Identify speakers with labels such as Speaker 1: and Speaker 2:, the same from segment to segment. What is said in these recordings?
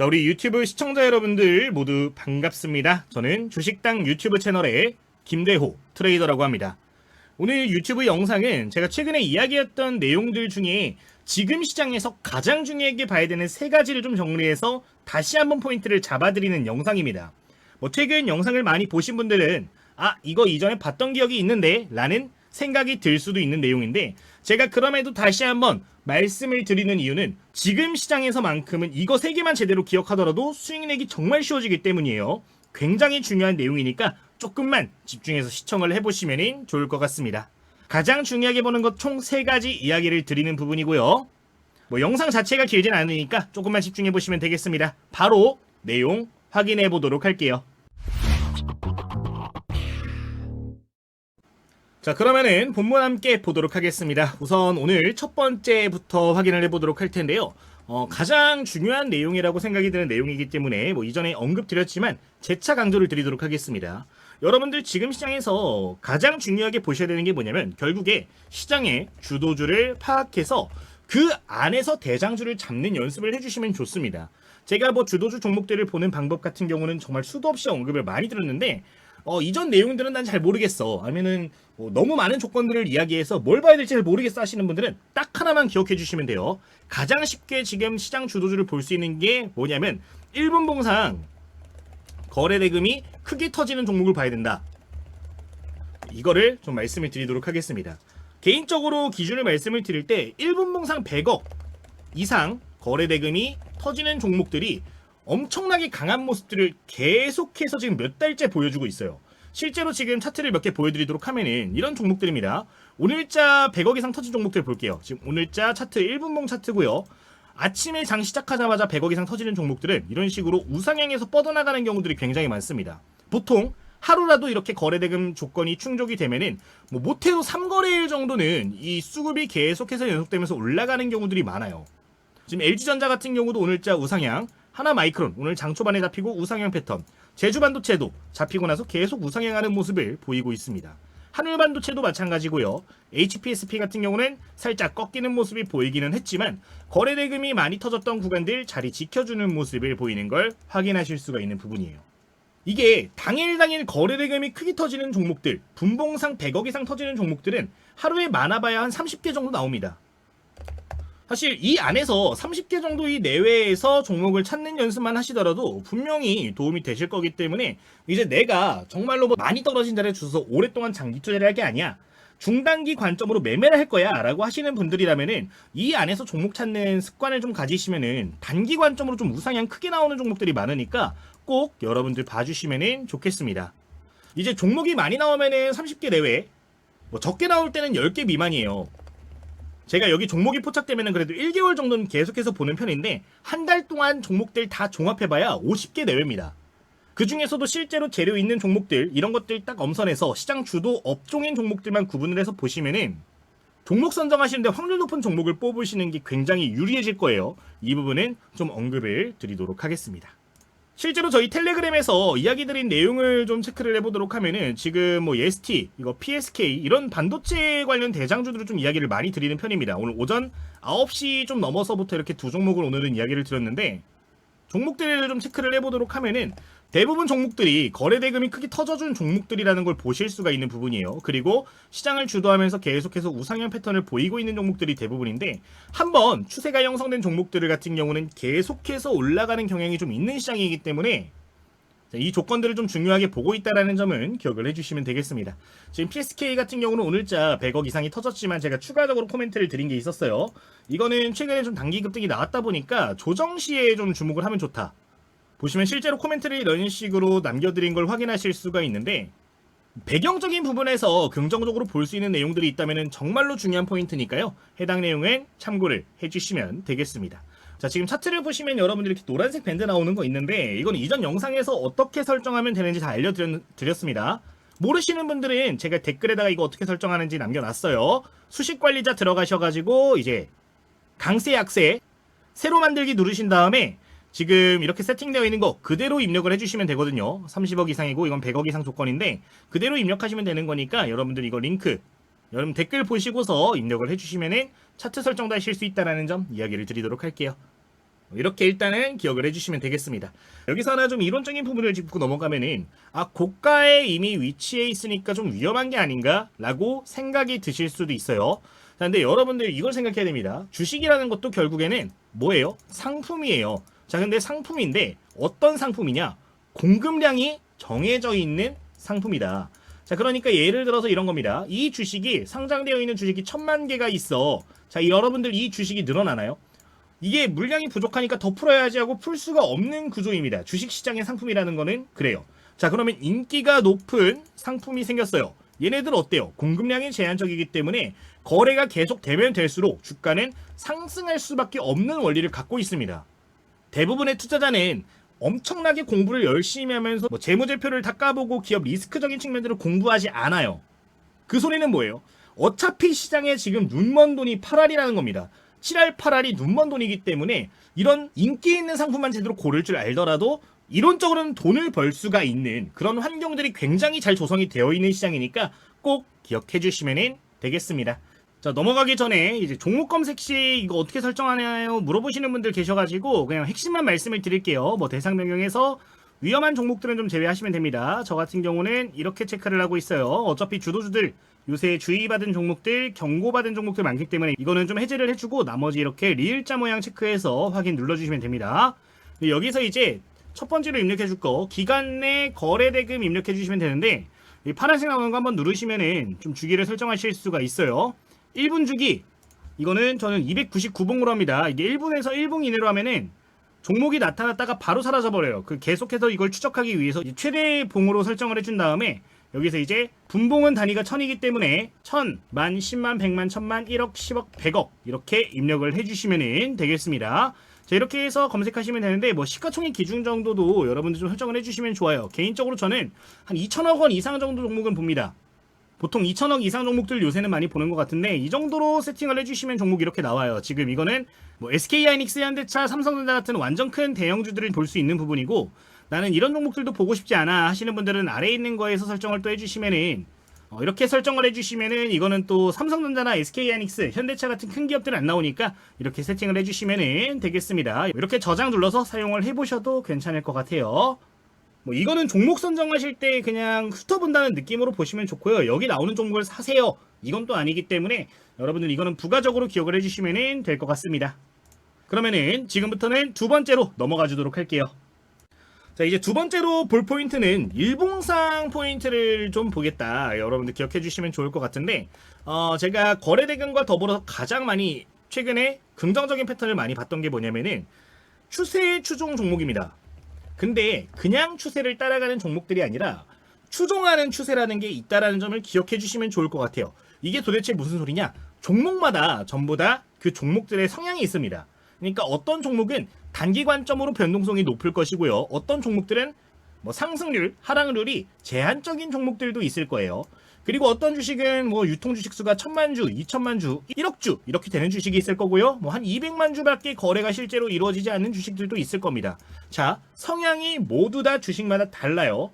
Speaker 1: 자, 우리 유튜브 시청자 여러분들 모두 반갑습니다. 저는 주식당 유튜브 채널의 김대호 트레이더라고 합니다. 오늘 유튜브 영상은 제가 최근에 이야기했던 내용들 중에 지금 시장에서 가장 중요하게 봐야 되는 세 가지를 좀 정리해서 다시 한번 포인트를 잡아드리는 영상입니다. 최근 영상을 많이 보신 분들은 이거 이전에 봤던 기억이 있는데 라는 생각이 들 수도 있는 내용인데, 제가 그럼에도 다시 한번 말씀을 드리는 이유는 지금 시장에서만큼은 이거 세 개만 제대로 기억하더라도 수익 내기 정말 쉬워지기 때문이에요. 굉장히 중요한 내용이니까 조금만 집중해서 시청을 해보시면 좋을 것 같습니다. 가장 중요하게 보는 것 총 3가지 이야기를 드리는 부분이고요. 영상 자체가 길진 않으니까 조금만 집중해 보시면 되겠습니다. 바로 내용 확인해 보도록 할게요. 자, 그러면은 본문 함께 보도록 하겠습니다. 우선 오늘 첫 번째부터 확인을 해보도록 할 텐데요. 가장 중요한 내용이라고 생각이 드는 내용이기 때문에 이전에 언급드렸지만 재차 강조를 드리도록 하겠습니다. 여러분들 지금 시장에서 가장 중요하게 보셔야 되는 게 뭐냐면, 결국에 시장의 주도주를 파악해서 그 안에서 대장주를 잡는 연습을 해주시면 좋습니다. 제가 주도주 종목들을 보는 방법 같은 경우는 정말 수도 없이 언급을 많이 들었는데, 이전 내용들은 난 잘 모르겠어, 아니면은 너무 많은 조건들을 이야기해서 뭘 봐야 될지 잘 모르겠어 하시는 분들은 딱 하나만 기억해 주시면 돼요. 가장 쉽게 지금 시장 주도주를 볼 수 있는 게 뭐냐면 1분 봉상 거래대금이 크게 터지는 종목을 봐야 된다. 이거를 좀 말씀을 드리도록 하겠습니다. 개인적으로 기준을 말씀을 드릴 때 1분 봉상 100억 이상 거래대금이 터지는 종목들이 엄청나게 강한 모습들을 계속해서 지금 몇 달째 보여주고 있어요. 실제로 지금 차트를 몇 개 보여드리도록 하면은 이런 종목들입니다. 오늘자 100억 이상 터진 종목들 볼게요. 지금 오늘자 차트 1분봉 차트고요. 아침에 장 시작하자마자 100억 이상 터지는 종목들은 이런 식으로 우상향에서 뻗어나가는 경우들이 굉장히 많습니다. 보통 하루라도 이렇게 거래대금 조건이 충족이 되면은 못해도 3거래일 정도는 이 수급이 계속해서 연속되면서 올라가는 경우들이 많아요. 지금 LG전자 같은 경우도 오늘자 우상향, 하나마이크론 오늘 장 초반에 잡히고 우상향 패턴, 제주반도체도 잡히고 나서 계속 우상향하는 모습을 보이고 있습니다. 한울반도체도 마찬가지고요. HPSP 같은 경우는 살짝 꺾이는 모습이 보이기는 했지만 거래대금이 많이 터졌던 구간들 자리 지켜주는 모습을 보이는 걸 확인하실 수가 있는 부분이에요. 이게 당일 거래대금이 크게 터지는 종목들, 분봉상 100억 이상 터지는 종목들은 하루에 많아봐야 한 30개 정도 나옵니다. 사실 이 안에서 30개 정도 이 내외에서 종목을 찾는 연습만 하시더라도 분명히 도움이 되실 거기 때문에, 이제 내가 정말로 많이 떨어진 자리에 주셔서 오랫동안 장기 투자를 할 게 아니야, 중단기 관점으로 매매를 할 거야 라고 하시는 분들이라면은 이 안에서 종목 찾는 습관을 좀 가지시면은 단기 관점으로 좀 우상향 크게 나오는 종목들이 많으니까 꼭 여러분들 봐주시면은 좋겠습니다. 이제 종목이 많이 나오면은 30개 내외, 적게 나올 때는 10개 미만이에요. 제가 여기 종목이 포착되면 그래도 1개월 정도는 계속해서 보는 편인데, 한 달 동안 종목들 다 종합해봐야 50개 내외입니다. 그 중에서도 실제로 재료 있는 종목들, 이런 것들 딱 엄선해서 시장 주도 업종인 종목들만 구분을 해서 보시면은 종목 선정하시는데 확률 높은 종목을 뽑으시는 게 굉장히 유리해질 거예요. 이 부분은 좀 언급을 드리도록 하겠습니다. 실제로 저희 텔레그램에서 이야기 드린 내용을 좀 체크를 해보도록 하면은 지금 ST, 이거 PSK 이런 반도체 관련 대장주들을 좀 이야기를 많이 드리는 편입니다. 오늘 오전 9시 좀 넘어서부터 이렇게 두 종목을 오늘은 이야기를 드렸는데, 종목들을 좀 체크를 해보도록 하면은 대부분 종목들이 거래대금이 크게 터져준 종목들이라는 걸 보실 수가 있는 부분이에요. 그리고 시장을 주도하면서 계속해서 우상향 패턴을 보이고 있는 종목들이 대부분인데, 한번 추세가 형성된 종목들 같은 경우는 계속해서 올라가는 경향이 좀 있는 시장이기 때문에 이 조건들을 좀 중요하게 보고 있다는 점은 기억을 해주시면 되겠습니다. 지금 PSK 같은 경우는 오늘자 100억 이상이 터졌지만 제가 추가적으로 코멘트를 드린 게 있었어요. 이거는 최근에 좀 단기 급등이 나왔다 보니까 조정 시에 좀 주목을 하면 좋다. 보시면 실제로 코멘트를 이런 식으로 남겨드린 걸 확인하실 수가 있는데, 배경적인 부분에서 긍정적으로 볼 수 있는 내용들이 있다면 정말로 중요한 포인트니까요. 해당 내용은 참고를 해주시면 되겠습니다. 자, 지금 차트를 보시면 여러분들이 이렇게 노란색 밴드 나오는 거 있는데, 이건 이전 영상에서 어떻게 설정하면 되는지 다 알려드렸습니다. 모르시는 분들은 제가 댓글에다가 이거 어떻게 설정하는지 남겨놨어요. 수식관리자 들어가셔가지고 이제 강세 약세 새로 만들기 누르신 다음에 지금 이렇게 세팅되어 있는 거 그대로 입력을 해주시면 되거든요. 30억 이상이고 이건 100억 이상 조건인데 그대로 입력하시면 되는 거니까 여러분들 이거 링크 여러분 댓글 보시고서 입력을 해주시면은 차트 설정도 하실 수 있다는 점 이야기를 드리도록 할게요. 이렇게 일단은 기억을 해주시면 되겠습니다. 여기서 하나 좀 이론적인 부분을 짚고 넘어가면은 고가에 이미 위치해 있으니까 좀 위험한 게 아닌가 라고 생각이 드실 수도 있어요. 자, 근데 여러분들 이걸 생각해야 됩니다. 주식이라는 것도 결국에는 뭐예요? 상품이에요. 자, 근데 상품인데 어떤 상품이냐? 공급량이 정해져 있는 상품이다. 자, 그러니까 예를 들어서 이런 겁니다. 이 주식이 상장되어 있는 주식이 1000만 개가 있어. 자, 여러분들 이 주식이 늘어나나요? 이게 물량이 부족하니까 더 풀어야지 하고 풀 수가 없는 구조입니다. 주식시장의 상품이라는 거는 그래요. 자, 그러면 인기가 높은 상품이 생겼어요. 얘네들 어때요? 공급량이 제한적이기 때문에 거래가 계속 되면 될수록 주가는 상승할 수밖에 없는 원리를 갖고 있습니다. 대부분의 투자자는 엄청나게 공부를 열심히 하면서 재무제표를 다 까보고 기업 리스크적인 측면들을 공부하지 않아요. 그 소리는 뭐예요? 어차피 시장에 지금 눈먼 돈이 8알이라는 겁니다. 7알, 8알이 눈먼 돈이기 때문에 이런 인기 있는 상품만 제대로 고를 줄 알더라도 이론적으로는 돈을 벌 수가 있는 그런 환경들이 굉장히 잘 조성이 되어 있는 시장이니까 꼭 기억해 주시면 되겠습니다. 자, 넘어가기 전에 이제 종목 검색 시 이거 어떻게 설정하나요? 물어보시는 분들 계셔가지고 그냥 핵심만 말씀을 드릴게요. 대상 변경에서 위험한 종목들은 좀 제외하시면 됩니다. 저 같은 경우는 이렇게 체크를 하고 있어요. 어차피 주도주들 요새 주의받은 종목들, 경고받은 종목들 많기 때문에 이거는 좀 해제를 해주고 나머지 이렇게 리을자 모양 체크해서 확인 눌러주시면 됩니다. 여기서 이제 첫 번째로 입력해줄 거 기간 내 거래대금 입력해주시면 되는데 이 파란색 나오는 거 한번 누르시면은 좀 주기를 설정하실 수가 있어요. 1분 주기 이거는 저는 299봉으로 합니다. 이게 1분에서 1분 이내로 하면은 종목이 나타났다가 바로 사라져버려요. 계속해서 이걸 추적하기 위해서 최대 봉으로 설정을 해준 다음에 여기서 이제 분봉은 단위가 1000이기 때문에 1000, 만, 10만, 100만, 1000만, 1억, 10억, 100억 이렇게 입력을 해주시면 되겠습니다. 자, 이렇게 해서 검색하시면 되는데 시가총액 기준 정도도 여러분들 좀 설정을 해주시면 좋아요. 개인적으로 저는 한 2천억 원 이상 정도 종목은 봅니다. 보통 2천억 이상 종목들 요새는 많이 보는 것 같은데 이 정도로 세팅을 해주시면 종목 이렇게 나와요. 지금 이거는 SK하이닉스, 현대차, 삼성전자 같은 완전 큰 대형주들을 볼 수 있는 부분이고 나는 이런 종목들도 보고 싶지 않아 하시는 분들은 아래에 있는 거에서 설정을 또 해주시면은 이렇게 설정을 해주시면은 이거는 또 삼성전자나 SK하이닉스, 현대차 같은 큰 기업들은 안 나오니까 이렇게 세팅을 해주시면은 되겠습니다. 이렇게 저장 눌러서 사용을 해보셔도 괜찮을 것 같아요. 이거는 종목 선정하실 때 그냥 훑어본다는 느낌으로 보시면 좋고요. 여기 나오는 종목을 사세요. 이건 또 아니기 때문에 여러분들 이거는 부가적으로 기억을 해주시면 될 것 같습니다. 그러면은 지금부터는 두 번째로 넘어가 주도록 할게요. 자, 이제 두 번째로 볼 포인트는 일봉상 포인트를 좀 보겠다. 여러분들 기억해 주시면 좋을 것 같은데 제가 거래대금과 더불어서 가장 많이 최근에 긍정적인 패턴을 많이 봤던 게 뭐냐면은 추세 추종 종목입니다. 근데 그냥 추세를 따라가는 종목들이 아니라 추종하는 추세라는 게 있다라는 점을 기억해 주시면 좋을 것 같아요. 이게 도대체 무슨 소리냐? 종목마다 전부 다 그 종목들의 성향이 있습니다. 그러니까 어떤 종목은 단기 관점으로 변동성이 높을 것이고요. 어떤 종목들은 상승률, 하락률이 제한적인 종목들도 있을 거예요. 그리고 어떤 주식은 유통 주식 수가 1000만 주, 2000만 주, 1억 주 이렇게 되는 주식이 있을 거고요. 한 200만 주밖에 거래가 실제로 이루어지지 않는 주식들도 있을 겁니다. 자, 성향이 모두 다 주식마다 달라요.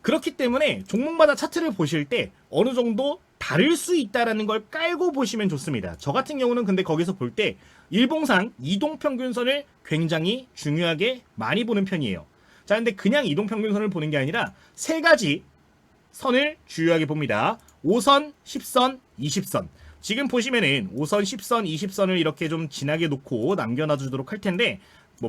Speaker 1: 그렇기 때문에 종목마다 차트를 보실 때 어느 정도 다를 수 있다라는 걸 깔고 보시면 좋습니다. 저 같은 경우는 근데 거기서 볼 때 일봉상 이동평균선을 굉장히 중요하게 많이 보는 편이에요. 자, 근데 그냥 이동평균선을 보는 게 아니라 세 가지 선을 주요하게 봅니다. 5선, 10선, 20선. 지금 보시면은 5선, 10선, 20선을 이렇게 좀 진하게 놓고 남겨놔주도록 할 텐데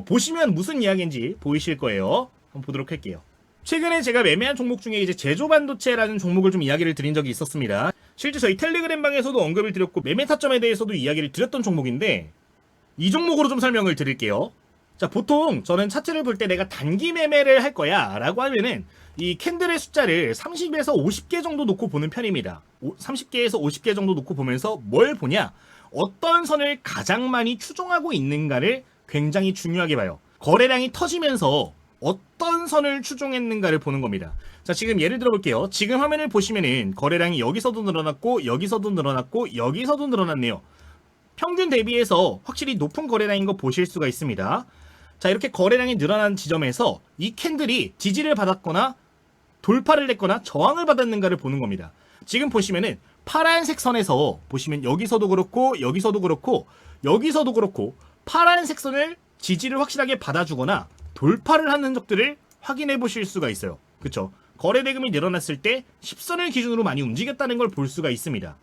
Speaker 1: 보시면 무슨 이야기인지 보이실 거예요. 한번 보도록 할게요. 최근에 제가 매매한 종목 중에 이제 제조반도체라는 종목을 좀 이야기를 드린 적이 있었습니다. 실제 저희 텔레그램 방에서도 언급을 드렸고 매매 타점에 대해서도 이야기를 드렸던 종목인데 이 종목으로 좀 설명을 드릴게요. 자, 보통 저는 차트를 볼 때 내가 단기 매매를 할 거야 라고 하면은 이 캔들의 숫자를 30에서 50개 정도 놓고 보는 편입니다. 30개에서 50개 정도 놓고 보면서 뭘 보냐? 어떤 선을 가장 많이 추종하고 있는가를 굉장히 중요하게 봐요. 거래량이 터지면서 어떤 선을 추종했는가를 보는 겁니다. 자, 지금 예를 들어 볼게요. 지금 화면을 보시면은 거래량이 여기서도 늘어났고 여기서도 늘어났고 여기서도 늘어났네요. 평균 대비해서 확실히 높은 거래량인 거 보실 수가 있습니다. 자, 이렇게 거래량이 늘어난 지점에서 이 캔들이 지지를 받았거나 돌파를 했거나 저항을 받았는가를 보는 겁니다. 지금 보시면은 파란색 선에서 보시면 여기서도 그렇고 여기서도 그렇고 여기서도 그렇고 파란색 선을 지지를 확실하게 받아주거나 돌파를 하는 흔적들을 확인해 보실 수가 있어요. 그쵸? 거래대금이 늘어났을 때 10선을 기준으로 많이 움직였다는 걸 볼 수가 있습니다.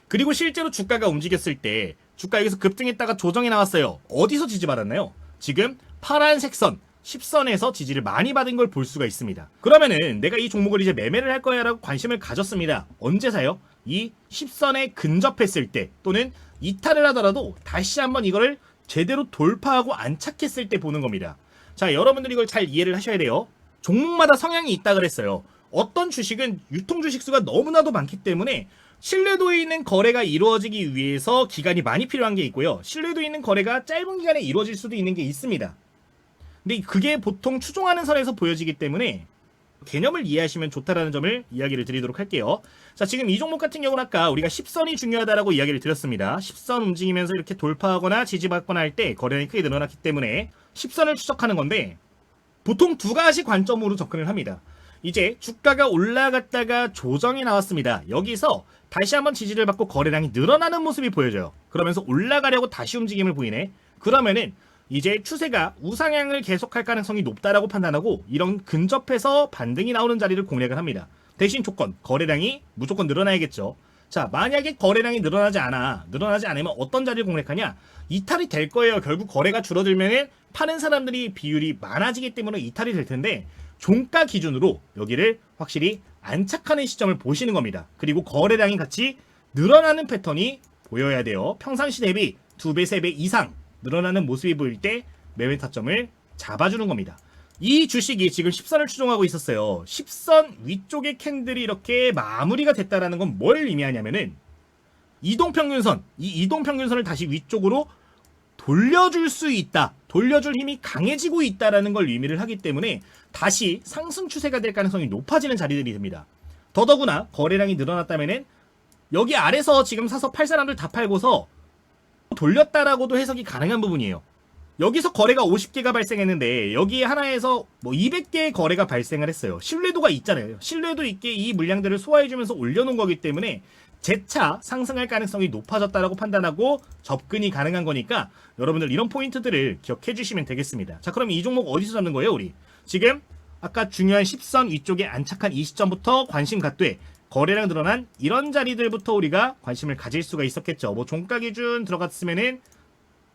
Speaker 1: 그리고 실제로 주가가 움직였을 때 주가 여기서 급등했다가 조정이 나왔어요. 어디서 지지 받았나요? 지금 파란색 선 10선에서 지지를 많이 받은 걸 볼 수가 있습니다. 그러면은 내가 이 종목을 이제 매매를 할 거야 라고 관심을 가졌습니다. 언제 사요? 이 10선에 근접했을 때 또는 이탈을 하더라도 다시 한번 이거를 제대로 돌파하고 안착했을 때 보는 겁니다. 자, 여러분들이 이걸 잘 이해를 하셔야 돼요. 종목마다 성향이 있다 그랬어요. 어떤 주식은 유통 주식 수가 너무나도 많기 때문에 신뢰도 있는 거래가 이루어지기 위해서 기간이 많이 필요한 게 있고요. 신뢰도 있는 거래가 짧은 기간에 이루어질 수도 있는 게 있습니다. 근데 그게 보통 추종하는 선에서 보여지기 때문에 개념을 이해하시면 좋다라는 점을 이야기를 드리도록 할게요. 자, 지금 이 종목 같은 경우는 아까 우리가 10선이 중요하다라고 이야기를 드렸습니다. 10선 움직이면서 이렇게 돌파하거나 지지받거나 할 때 거래량이 크게 늘어났기 때문에 10선을 추적하는 건데 보통 두 가지 관점으로 접근을 합니다. 이제 주가가 올라갔다가 조정이 나왔습니다. 여기서 다시 한번 지지를 받고 거래량이 늘어나는 모습이 보여져요. 그러면서 올라가려고 다시 움직임을 보이네. 그러면은 이제 추세가 우상향을 계속할 가능성이 높다라고 판단하고 이런 근접해서 반등이 나오는 자리를 공략을 합니다. 대신 조건, 거래량이 무조건 늘어나야겠죠. 자, 만약에 거래량이 늘어나지 않으면 어떤 자리를 공략하냐? 이탈이 될 거예요. 결국 거래가 줄어들면은 파는 사람들이 비율이 많아지기 때문에 이탈이 될 텐데 종가 기준으로 여기를 확실히 안착하는 시점을 보시는 겁니다. 그리고 거래량이 같이 늘어나는 패턴이 보여야 돼요. 평상시 대비 2배, 3배 이상 늘어나는 모습이 보일 때 매매 타점을 잡아주는 겁니다. 이 주식이 지금 10선을 추종하고 있었어요. 10선 위쪽의 캔들이 이렇게 마무리가 됐다라는 건 뭘 의미하냐면은 이동평균선, 이 이동평균선을 다시 위쪽으로 돌려줄 수 있다. 돌려줄 힘이 강해지고 있다라는 걸 의미를 하기 때문에 다시 상승 추세가 될 가능성이 높아지는 자리들이 됩니다. 더더구나 거래량이 늘어났다면은 여기 아래서 지금 사서 팔 사람들 다 팔고서 돌렸다라고도 해석이 가능한 부분이에요. 여기서 거래가 50개가 발생했는데 여기에 하나에서 뭐 200개의 거래가 발생을 했어요. 신뢰도가 있잖아요. 신뢰도 있게 이 물량들을 소화해주면서 올려놓은 거기 때문에 재차 상승할 가능성이 높아졌다라고 판단하고 접근이 가능한 거니까 여러분들 이런 포인트들을 기억해 주시면 되겠습니다. 자, 그럼 이 종목 어디서 잡는 거예요, 우리? 지금 아까 중요한 10선 위쪽에 안착한 이 시점부터 관심 갖되 거래량 늘어난 이런 자리들부터 우리가 관심을 가질 수가 있었겠죠. 뭐 종가 기준 들어갔으면은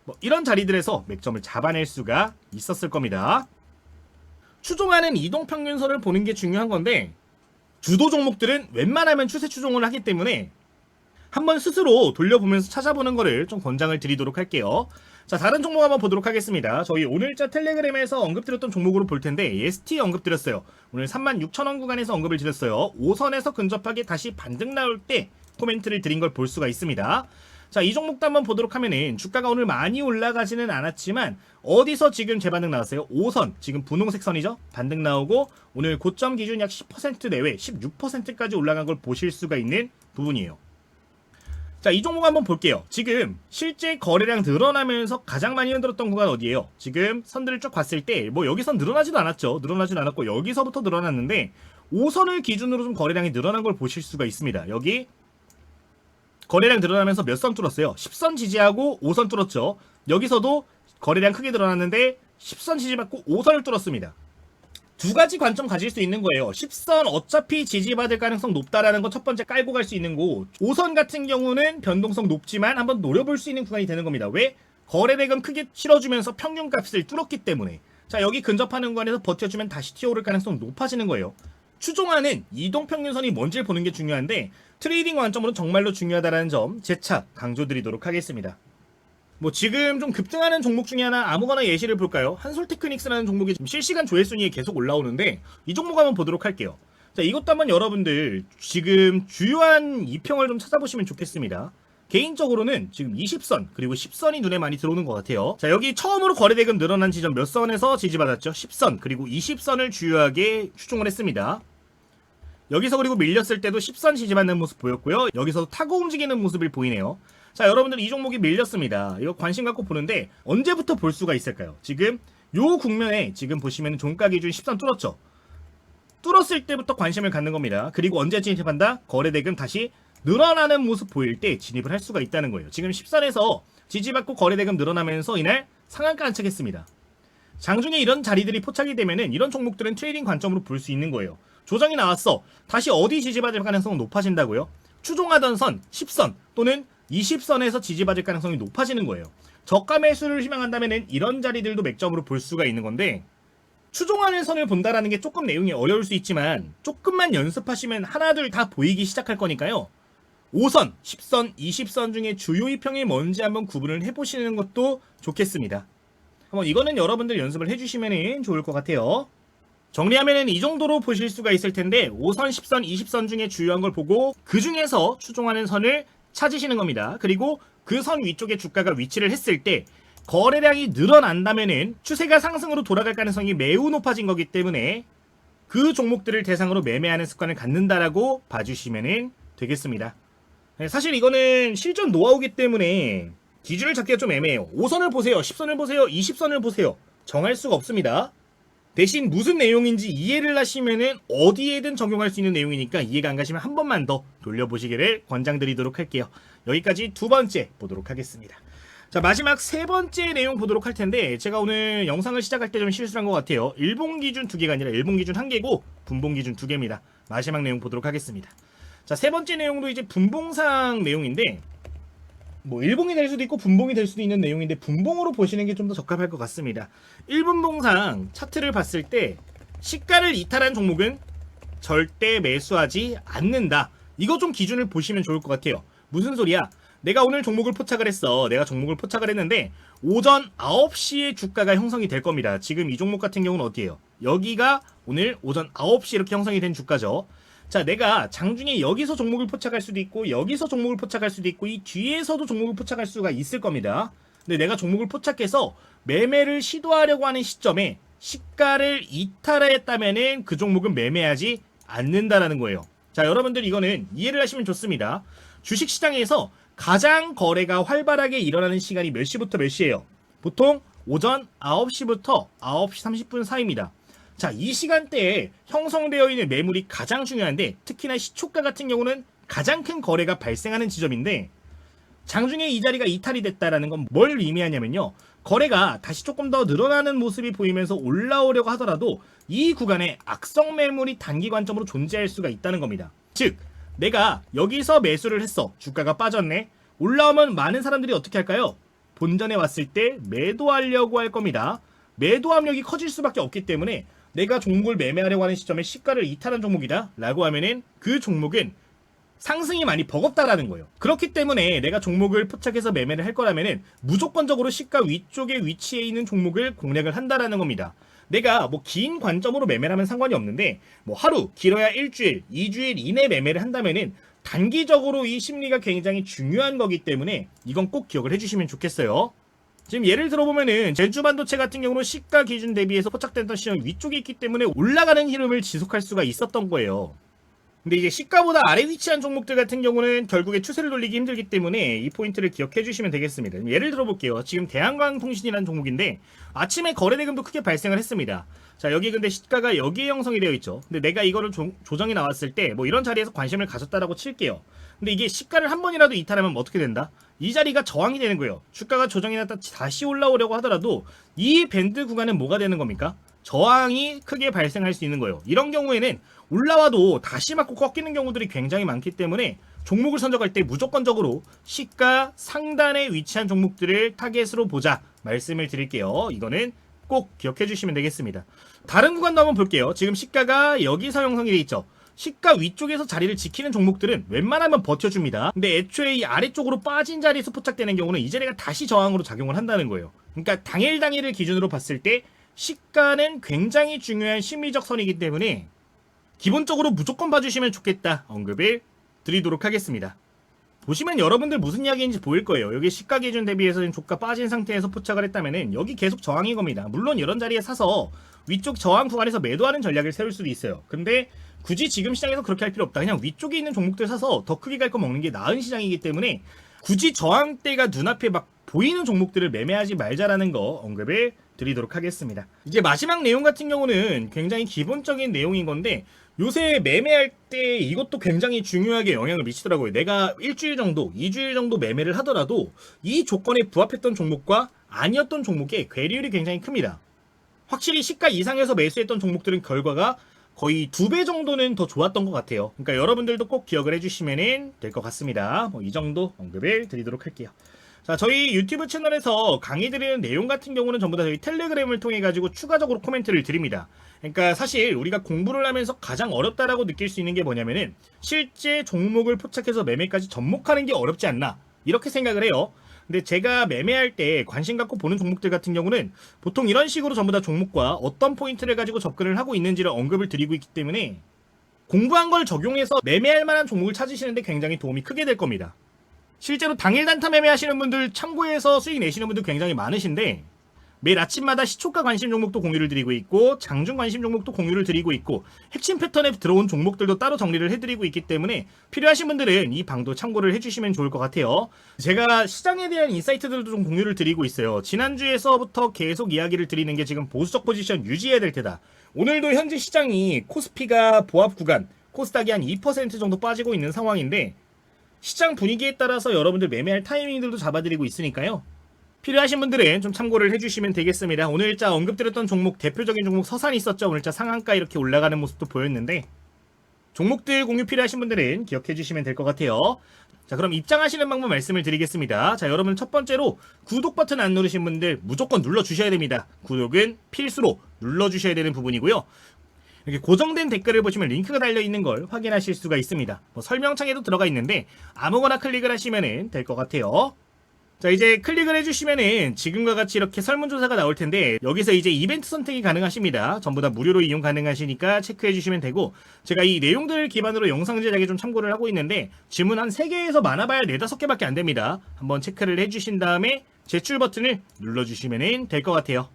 Speaker 1: 뭐 이런 자리들에서 맥점을 잡아낼 수가 있었을 겁니다. 추종하는 이동평균선을 보는 게 중요한 건데 주도 종목들은 웬만하면 추세 추종을 하기 때문에 한번 스스로 돌려보면서 찾아보는 거를 좀 권장을 드리도록 할게요. 자, 다른 종목 한번 보도록 하겠습니다. 저희 오늘자 텔레그램에서 언급드렸던 종목으로 볼 텐데 ST 언급드렸어요. 오늘 36,000원 구간에서 언급을 드렸어요. 5선에서 근접하게 다시 반등 나올 때 코멘트를 드린 걸 볼 수가 있습니다. 자, 이 종목도 한번 보도록 하면은 주가가 오늘 많이 올라가지는 않았지만 어디서 지금 재반등 나왔어요? 5선, 지금 분홍색 선이죠? 반등 나오고 오늘 고점 기준 약 10% 내외 16%까지 올라간 걸 보실 수가 있는 부분이에요. 자, 이 종목 한번 볼게요. 지금 실제 거래량 늘어나면서 가장 많이 흔들었던 구간 어디예요? 지금 선들을 쭉 봤을 때 뭐 여기선 늘어나지도 않았죠. 늘어나지도 않았고 여기서부터 늘어났는데 5선을 기준으로 좀 거래량이 늘어난 걸 보실 수가 있습니다. 여기 거래량 늘어나면서 몇 선 뚫었어요? 10선 지지하고 5선 뚫었죠. 여기서도 거래량 크게 늘어났는데 10선 지지받고 5선을 뚫었습니다. 두 가지 관점 가질 수 있는 거예요. 10선 어차피 지지받을 가능성 높다라는 건 첫 번째 깔고 갈 수 있는 거고 5선 같은 경우는 변동성 높지만 한번 노려볼 수 있는 구간이 되는 겁니다. 왜? 거래대금 크게 실어주면서 평균값을 뚫었기 때문에. 자, 여기 근접하는 구간에서 버텨주면 다시 튀어오를 가능성 높아지는 거예요. 추종하는 이동평균선이 뭔지를 보는 게 중요한데 트레이딩 관점으로 정말로 중요하다는 점 재차 강조드리도록 하겠습니다. 뭐 지금 좀 급등하는 종목 중에 하나 아무거나 예시를 볼까요? 한솔테크닉스라는 종목이 지금 실시간 조회 순위에 계속 올라오는데 이 종목 한번 보도록 할게요. 자, 이것도 한번 여러분들 지금 주요한 이평을 좀 찾아보시면 좋겠습니다. 개인적으로는 지금 20선 그리고 10선이 눈에 많이 들어오는 것 같아요. 자, 여기 처음으로 거래대금 늘어난 지점 몇 선에서 지지받았죠? 10선 그리고 20선을 주요하게 추종을 했습니다. 여기서 그리고 밀렸을 때도 10선 지지받는 모습 보였고요. 여기서 타고 움직이는 모습을 보이네요. 자, 여러분들 이 종목이 밀렸습니다. 이거 관심 갖고 보는데 언제부터 볼 수가 있을까요? 지금 요 국면에 지금 보시면 종가 기준 10선 뚫었죠? 뚫었을 때부터 관심을 갖는 겁니다. 그리고 언제 진입한다? 거래대금 다시 늘어나는 모습 보일 때 진입을 할 수가 있다는 거예요. 지금 10선에서 지지받고 거래대금 늘어나면서 이날 상한가 안착했습니다. 장중에 이런 자리들이 포착이 되면은 이런 종목들은 트레이딩 관점으로 볼 수 있는 거예요. 조정이 나왔어. 다시 어디 지지받을 가능성은 높아진다고요? 추종하던 선 10선 또는 20선에서 지지받을 가능성이 높아지는 거예요. 저가 매수를 희망한다면은 이런 자리들도 맥점으로 볼 수가 있는 건데, 추종하는 선을 본다라는 게 조금 내용이 어려울 수 있지만 조금만 연습하시면 하나둘 다 보이기 시작할 거니까요. 5선, 10선, 20선 중에 주요 이평이 뭔지 한번 구분을 해보시는 것도 좋겠습니다. 한번 이거는 여러분들 연습을 해주시면 좋을 것 같아요. 정리하면 이 정도로 보실 수가 있을 텐데 5선, 10선, 20선 중에 주요한 걸 보고 그 중에서 추종하는 선을 찾으시는 겁니다. 그리고 그 선 위쪽에 주가가 위치를 했을 때 거래량이 늘어난다면은 추세가 상승으로 돌아갈 가능성이 매우 높아진 거기 때문에 그 종목들을 대상으로 매매하는 습관을 갖는다라고 봐주시면 되겠습니다. 사실 이거는 실전 노하우기 때문에 기준을 잡기가 좀 애매해요. 5선을 보세요, 10선을 보세요, 20선을 보세요. 정할 수가 없습니다. 대신 무슨 내용인지 이해를 하시면은 어디에든 적용할 수 있는 내용이니까 이해가 안 가시면 한 번만 더 돌려보시기를 권장드리도록 할게요. 여기까지 두 번째 보도록 하겠습니다. 자, 마지막 세 번째 내용 보도록 할 텐데, 제가 오늘 영상을 시작할 때 좀 실수한 것 같아요. 일본 기준 2개가 아니라 일본 기준 1개고 분봉 기준 2개입니다. 마지막 내용 보도록 하겠습니다. 자, 세 번째 내용도 이제 분봉상 내용인데, 뭐 일봉이 될 수도 있고 분봉이 될 수도 있는 내용인데 분봉으로 보시는 게 좀 더 적합할 것 같습니다. 1분봉상 차트를 봤을 때 시가를 이탈한 종목은 절대 매수하지 않는다. 이거 좀 기준을 보시면 좋을 것 같아요. 무슨 소리야? 내가 오늘 종목을 포착을 했어. 내가 종목을 포착을 했는데 오전 9시에 주가가 형성이 될 겁니다. 지금 이 종목 같은 경우는 어디예요? 여기가 오늘 오전 9시 이렇게 형성이 된 주가죠. 자, 내가 장중에 여기서 종목을 포착할 수도 있고 여기서 종목을 포착할 수도 있고 이 뒤에서도 종목을 포착할 수가 있을 겁니다. 근데 내가 종목을 포착해서 매매를 시도하려고 하는 시점에 시가를 이탈했다면은 그 종목은 매매하지 않는다라는 거예요. 자, 여러분들 이거는 이해를 하시면 좋습니다. 주식시장에서 가장 거래가 활발하게 일어나는 시간이 몇 시부터 몇 시예요? 보통 오전 9시부터 9시 30분 사이입니다. 자, 이 시간대에 형성되어 있는 매물이 가장 중요한데 특히나 시초가 같은 경우는 가장 큰 거래가 발생하는 지점인데 장중에 이 자리가 이탈이 됐다라는 건 뭘 의미하냐면요. 거래가 다시 조금 더 늘어나는 모습이 보이면서 올라오려고 하더라도 이 구간에 악성 매물이 단기 관점으로 존재할 수가 있다는 겁니다. 즉, 내가 여기서 매수를 했어. 주가가 빠졌네. 올라오면 많은 사람들이 어떻게 할까요? 본전에 왔을 때 매도하려고 할 겁니다. 매도 압력이 커질 수밖에 없기 때문에 내가 종목을 매매하려고 하는 시점에 시가를 이탈한 종목이다 라고 하면은 그 종목은 상승이 많이 버겁다라는 거예요. 그렇기 때문에 내가 종목을 포착해서 매매를 할 거라면은 무조건적으로 시가 위쪽에 위치해 있는 종목을 공략을 한다라는 겁니다. 내가 뭐 긴 관점으로 매매를 하면 상관이 없는데 뭐 하루, 길어야 일주일, 2주일 이내 매매를 한다면은 단기적으로 이 심리가 굉장히 중요한 거기 때문에 이건 꼭 기억을 해주시면 좋겠어요. 지금 예를 들어보면은 제주반도체 같은 경우는 시가 기준 대비해서 포착됐던 시점 위쪽에 있기 때문에 올라가는 흐름을 지속할 수가 있었던 거예요. 근데 이제 시가보다 아래 위치한 종목들 같은 경우는 결국에 추세를 돌리기 힘들기 때문에 이 포인트를 기억해 주시면 되겠습니다. 예를 들어볼게요. 지금 대한광통신이라는 종목인데 아침에 거래대금도 크게 발생을 했습니다. 자, 여기 근데 시가가 여기에 형성이 되어 있죠. 근데 내가 이거를 조정이 나왔을 때 뭐 이런 자리에서 관심을 가졌다라고 칠게요. 근데 이게 시가를 한 번이라도 이탈하면 어떻게 된다? 이 자리가 저항이 되는 거예요. 주가가 조정이 났다 다시 올라오려고 하더라도 이 밴드 구간은 뭐가 되는 겁니까? 저항이 크게 발생할 수 있는 거예요. 이런 경우에는 올라와도 다시 맞고 꺾이는 경우들이 굉장히 많기 때문에 종목을 선정할 때 무조건적으로 시가 상단에 위치한 종목들을 타겟으로 보자 말씀을 드릴게요. 이거는 꼭 기억해 주시면 되겠습니다. 다른 구간도 한번 볼게요. 지금 시가가 여기서 형성이 돼 있죠. 시가 위쪽에서 자리를 지키는 종목들은 웬만하면 버텨줍니다. 근데 애초에 이 아래쪽으로 빠진 자리에서 포착되는 경우는 이 자리가 다시 저항으로 작용을 한다는 거예요. 그러니까 당일을 기준으로 봤을 때 시가는 굉장히 중요한 심리적 선이기 때문에 기본적으로 무조건 봐주시면 좋겠다 언급을 드리도록 하겠습니다. 보시면 여러분들 무슨 이야기인지 보일 거예요. 여기 시가 기준 대비해서 조가 빠진 상태에서 포착을 했다면은 여기 계속 저항인 겁니다. 물론 이런 자리에 사서 위쪽 저항 구간에서 매도하는 전략을 세울 수도 있어요. 근데 굳이 지금 시장에서 그렇게 할 필요 없다. 그냥 위쪽에 있는 종목들 사서 더 크게 갈 거 먹는 게 나은 시장이기 때문에 굳이 저항대가 눈앞에 막 보이는 종목들을 매매하지 말자라는 거 언급을 드리도록 하겠습니다. 이제 마지막 내용 같은 경우는 굉장히 기본적인 내용인 건데 요새 매매할 때 이것도 굉장히 중요하게 영향을 미치더라고요. 내가 일주일 정도, 2주일 정도 매매를 하더라도 이 조건에 부합했던 종목과 아니었던 종목의 괴리율이 굉장히 큽니다. 확실히 시가 이상에서 매수했던 종목들은 결과가 거의 2배 정도는 더 좋았던 것 같아요. 그러니까 여러분들도 꼭 기억을 해주시면 될 것 같습니다. 이 정도 언급을 드리도록 할게요. 자, 저희 유튜브 채널에서 강의 드리는 내용 같은 경우는 전부 다 저희 텔레그램을 통해 가지고 추가적으로 코멘트를 드립니다. 그러니까 사실 우리가 공부를 하면서 가장 어렵다라고 느낄 수 있는 게 뭐냐면은 실제 종목을 포착해서 매매까지 접목하는 게 어렵지 않나 이렇게 생각을 해요. 근데 제가 매매할 때 관심 갖고 보는 종목들 같은 경우는 보통 이런 식으로 전부 다 종목과 어떤 포인트를 가지고 접근을 하고 있는지를 언급을 드리고 있기 때문에 공부한 걸 적용해서 매매할 만한 종목을 찾으시는데 굉장히 도움이 크게 될 겁니다. 실제로 당일 단타 매매하시는 분들 참고해서 수익 내시는 분들 굉장히 많으신데 매일 아침마다 시초가 관심 종목도 공유를 드리고 있고 장중 관심 종목도 공유를 드리고 있고 핵심 패턴에 들어온 종목들도 따로 정리를 해드리고 있기 때문에 필요하신 분들은 이 방도 참고를 해주시면 좋을 것 같아요. 제가 시장에 대한 인사이트들도 좀 공유를 드리고 있어요. 지난주에서부터 계속 이야기를 드리는 게 지금 보수적 포지션 유지해야 될 테다. 오늘도 현재 시장이 코스피가 보합 구간, 코스닥이 한 2% 정도 빠지고 있는 상황인데 시장 분위기에 따라서 여러분들 매매할 타이밍들도 잡아드리고 있으니까요. 필요하신 분들은 좀 참고를 해주시면 되겠습니다. 오늘자 언급드렸던 종목, 대표적인 종목 서산이 있었죠. 오늘자 상한가 이렇게 올라가는 모습도 보였는데 종목들 공유 필요하신 분들은 기억해 주시면 될 것 같아요. 자, 그럼 입장하시는 방법 말씀을 드리겠습니다. 자, 여러분 첫 번째로 구독 버튼 안 누르신 분들 무조건 눌러주셔야 됩니다. 구독은 필수로 눌러주셔야 되는 부분이고요. 이렇게 고정된 댓글을 보시면 링크가 달려있는 걸 확인하실 수가 있습니다. 설명창에도 들어가 있는데 아무거나 클릭을 하시면 될 것 같아요. 자, 이제 클릭을 해주시면은 지금과 같이 이렇게 설문조사가 나올 텐데 여기서 이제 이벤트 선택이 가능하십니다. 전부 다 무료로 이용 가능하시니까 체크해주시면 되고 제가 이 내용들 기반으로 영상 제작에 좀 참고를 하고 있는데 질문 한 3개에서 많아봐야 4, 5개밖에 안 됩니다. 한번 체크를 해주신 다음에 제출 버튼을 눌러주시면 될 것 같아요.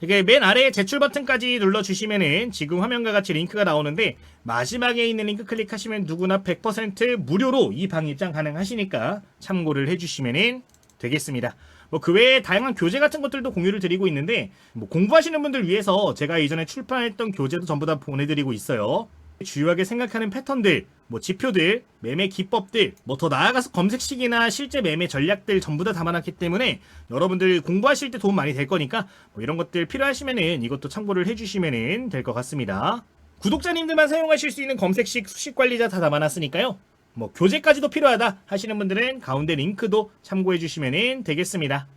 Speaker 1: 이게 맨 아래에 제출 버튼까지 눌러주시면은 지금 화면과 같이 링크가 나오는데 마지막에 있는 링크 클릭하시면 누구나 100% 무료로 이 방 입장 가능하시니까 참고를 해주시면은 되겠습니다. 그 외에 다양한 교재 같은 것들도 공유를 드리고 있는데 공부하시는 분들 위해서 제가 이전에 출판했던 교재도 전부 다 보내드리고 있어요. 주요하게 생각하는 패턴들, 지표들, 매매 기법들, 더 나아가서 검색식이나 실제 매매 전략들 전부 다 담아놨기 때문에 여러분들 공부하실 때 도움 많이 될 거니까 이런 것들 필요하시면은 이것도 참고를 해주시면은 될 것 같습니다. 구독자님들만 사용하실 수 있는 검색식 수식 관리자 다 담아놨으니까요. 교재까지도 필요하다 하시는 분들은 가운데 링크도 참고해 주시면 되겠습니다.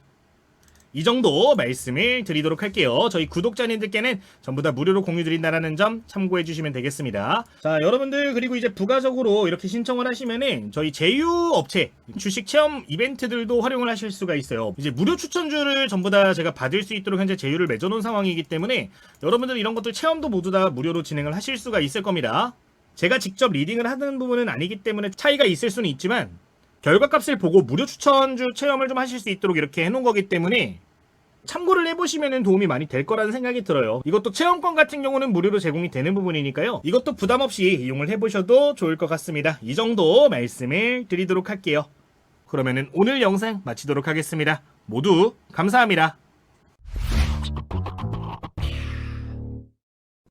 Speaker 1: 이 정도 말씀을 드리도록 할게요. 저희 구독자님들께는 전부 다 무료로 공유 드린다는 점 참고해 주시면 되겠습니다. 자, 여러분들 그리고 이제 부가적으로 이렇게 신청을 하시면은 저희 제휴업체 주식 체험 이벤트들도 활용을 하실 수가 있어요. 이제 무료 추천주를 전부 다 제가 받을 수 있도록 현재 제휴를 맺어놓은 상황이기 때문에 여러분들 이런 것들 체험도 모두 다 무료로 진행을 하실 수가 있을 겁니다. 제가 직접 리딩을 하는 부분은 아니기 때문에 차이가 있을 수는 있지만 결과값을 보고 무료 추천주 체험을 좀 하실 수 있도록 이렇게 해놓은 거기 때문에 참고를 해보시면 도움이 많이 될 거라는 생각이 들어요. 이것도 체험권 같은 경우는 무료로 제공이 되는 부분이니까요. 이것도 부담없이 이용을 해보셔도 좋을 것 같습니다. 이 정도 말씀을 드리도록 할게요. 그러면은 오늘 영상 마치도록 하겠습니다. 모두 감사합니다.